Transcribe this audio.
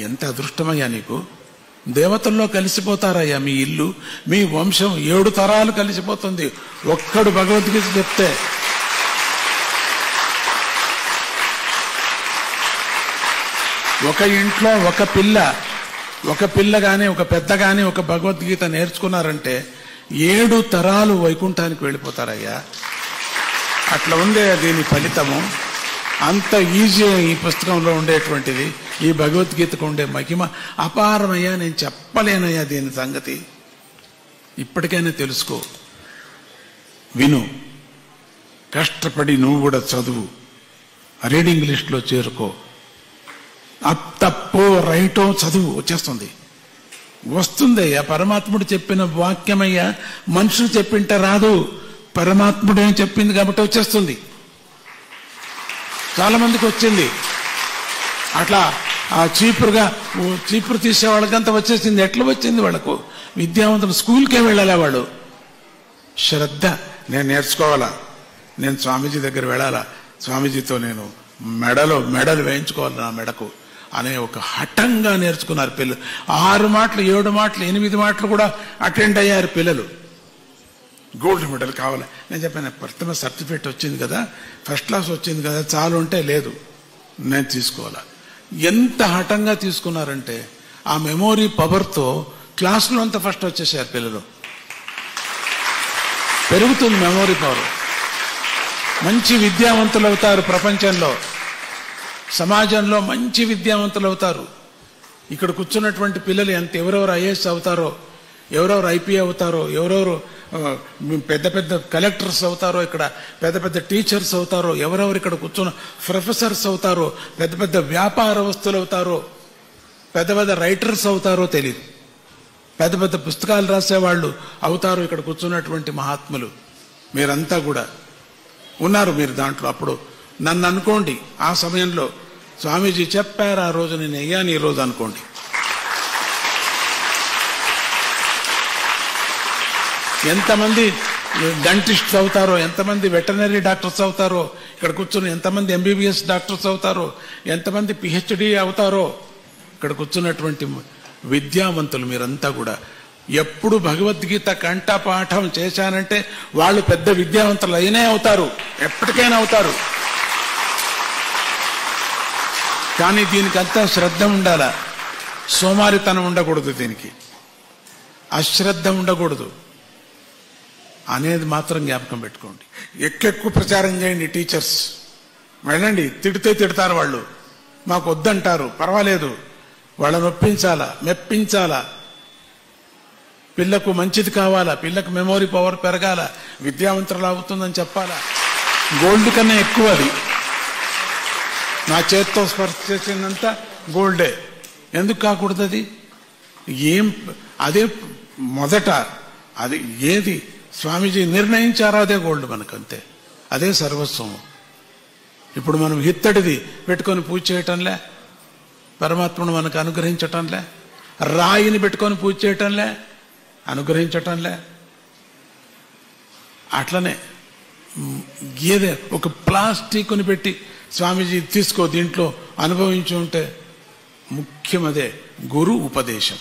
ఎంత అదృష్టమయ్యా నీకు. దేవతల్లో కలిసిపోతారయ్యా మీ ఇల్లు, మీ వంశం 7 తరాలు కలిసిపోతుంది ఒక్కడు భగవద్గీత చెప్తే. ఒక ఇంట్లో ఒక పిల్ల గాని ఒక పెద్ద గాని ఒక భగవద్గీత నేర్చుకున్నారంటే 7 తరాలు వైకుంఠానికి వెళ్ళిపోతారయ్యా. అట్లా ఉండే దీని ఫలితము. అంత ఈజీ ఈ పుస్తకంలో ఉండేటువంటిది. ఈ భగవద్గీతకు ఉండే మహిమ అపారమయ్యా. నేను చెప్పలేనయ్యా దీని సంగతి. ఇప్పటికైనా తెలుసుకో, విను, కష్టపడి నువ్వు కూడా చదువు, రీడింగ్ లిస్ట్లో చేరుకో. తప్పో రైటో చదువు, వచ్చేస్తుంది, వస్తుందయ్యా. పరమాత్ముడు చెప్పిన వాక్యమయ్యా. మనుషులు చెప్పింటే రాదు, పరమాత్ముడే చెప్పింది కాబట్టి వచ్చేస్తుంది. చాలా మందికి వచ్చింది అట్లా. ఆ చీపురు తీసే వాళ్ళకంతా వచ్చేసింది. ఎట్లా వచ్చింది వాళ్ళకు? విద్యావంతులు స్కూల్కే వెళ్ళాలా వాళ్ళు? శ్రద్ధ. నేను నేర్చుకోవాలా, నేను స్వామీజీ దగ్గర వెళ్ళాలా, స్వామీజీతో నేను మెడలు వేయించుకోవాలి నా మెడకు అనే ఒక హఠంగా నేర్చుకున్నారు పిల్లలు. 6 మాటలు 7 మాటలు 8 మాటలు కూడా అటెండ్ అయ్యారు పిల్లలు. గోల్డ్ మెడల్ కావాలి. నేను చెప్పాను, ప్రథమ సర్టిఫికేట్ వచ్చింది కదా, ఫస్ట్ క్లాస్ వచ్చింది కదా, చాలు అంటే లేదు, నేను తీసుకోవాలా. ఎంత హఠంగా తీసుకున్నారంటే ఆ మెమోరీ పవర్తో క్లాసులో అంతా ఫస్ట్ వచ్చేసారు పిల్లలు. పెరుగుతుంది మెమోరీ పవర్. మంచి విద్యావంతులు అవుతారు. ప్రపంచంలో సమాజంలో మంచి విద్యావంతులు అవుతారు. ఇక్కడ కూర్చున్నటువంటి పిల్లలు ఎవరెవరు ఐఏఎస్ అవుతారో, ఎవరెవరు ఐపీ అవుతారో, ఎవరెవరు పెద్ద పెద్ద కలెక్టర్స్ అవుతారో, ఇక్కడ పెద్ద పెద్ద టీచర్స్ అవుతారో, ఎవరెవరు ఇక్కడ కూర్చున్న ప్రొఫెసర్స్ అవుతారో, పెద్ద పెద్ద వ్యాపారస్తులు అవుతారో, పెద్ద పెద్ద రైటర్స్ అవుతారో తెలియదు. పెద్ద పెద్ద పుస్తకాలు రాసేవాళ్ళు అవుతారు ఇక్కడ కూర్చున్నటువంటి మహాత్ములు. మీరంతా కూడా ఉన్నారు మీరు దాంట్లో. అప్పుడు నన్ను అనుకోండి, ఆ సమయంలో స్వామీజీ చెప్పారు ఆ రోజు, నేను అయ్యాను ఈ రోజు అనుకోండి. ఎంతమంది డెంటిస్ట్ అవుతారో, ఎంతమంది వెటనరీ డాక్టర్స్ అవుతారో, ఇక్కడ కూర్చుని ఎంతమంది ఎంబీబీఎస్ డాక్టర్స్ అవుతారో, ఎంతమంది పిహెచ్డి అవుతారో, ఇక్కడ కూర్చున్నటువంటి విద్యావంతులు మీరంతా కూడా ఎప్పుడు భగవద్గీత కంఠపాఠం చేశానంటే వాళ్ళు పెద్ద విద్యావంతులు అయినే అవుతారు, ఎప్పటికైనా అవుతారు. కానీ దీనికంతా శ్రద్ధ ఉండాలా, సోమారితనం ఉండకూడదు, దీనికి అశ్రద్ధ ఉండకూడదు అనేది మాత్రం జ్ఞాపకం పెట్టుకోండి. ఎక్కువ ప్రచారం చేయండి. టీచర్స్ వెళ్ళండి, తిడితే తిడతారు వాళ్ళు, మాకు వద్దంటారు, పర్వాలేదు, వాళ్ళని ఒప్పించాలా, మెప్పించాలా. పిల్లకు మంచిది కావాలా, పిల్లకు మెమోరీ పవర్ పెరగాల, విద్యావంతులు అవుతుందని చెప్పాలా. గోల్డ్ కన్నా ఎక్కువ అది. నా చేత్తో స్పర్శ చేసిందంతా గోల్డే, ఎందుకు కాకూడదు? అది అదే మొదట, అది ఏది స్వామీజీ నిర్ణయించారో అదే గోల్డ్ మనకంతే, అదే సర్వస్వం. ఇప్పుడు మనం ఇత్తడిది పెట్టుకొని పూజ చేయటంలే, పరమాత్మను మనకు అనుగ్రహించటంలే. రాయిని పెట్టుకొని పూజ చేయటంలే, అనుగ్రహించటంలే. అట్లనే గేదె ఒక ప్లాస్టిక్ని పెట్టి స్వామీజీ తీసుకో దీంట్లో అనుభవించి ఉంటే ముఖ్యం అదే గురు ఉపదేశం.